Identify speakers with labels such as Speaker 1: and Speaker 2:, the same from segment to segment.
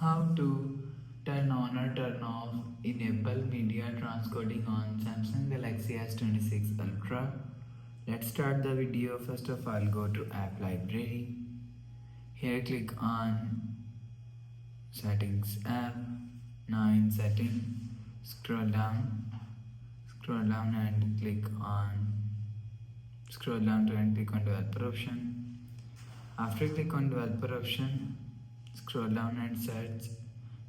Speaker 1: How to turn on or turn off enable media transcoding on Samsung Galaxy S26 Ultra. Let's start the video. First of all, go to App Library. Here click on Settings app. Now in Setting, scroll down and scroll down to and click on Developer option. After click on Developer option, scroll down and search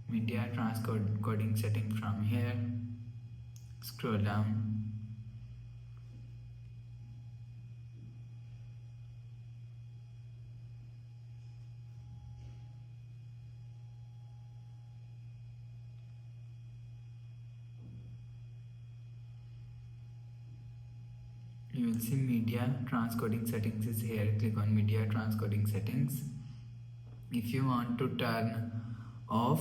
Speaker 1: media transcoding setting from here. Scroll down. You will see media transcoding settings is here. Click on media transcoding settings. If you want to turn off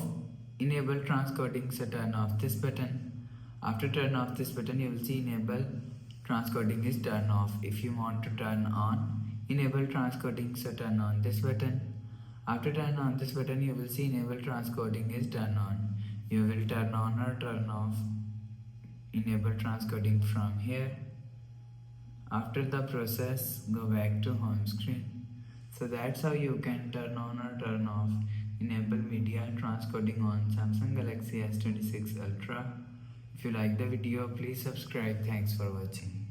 Speaker 1: enable transcoding, so turn off this button. After turn off this button, you will see enable transcoding is turned off. If you want to turn on enable transcoding, so turn on this button. After turn on this button, you will see enable transcoding is turned on. You will turn on or turn off enable transcoding from here. After the process, go back to home screen. So that's how you can turn on or turn off enable media transcoding on Samsung Galaxy S26 Ultra. If you like the video, please subscribe. Thanks for watching.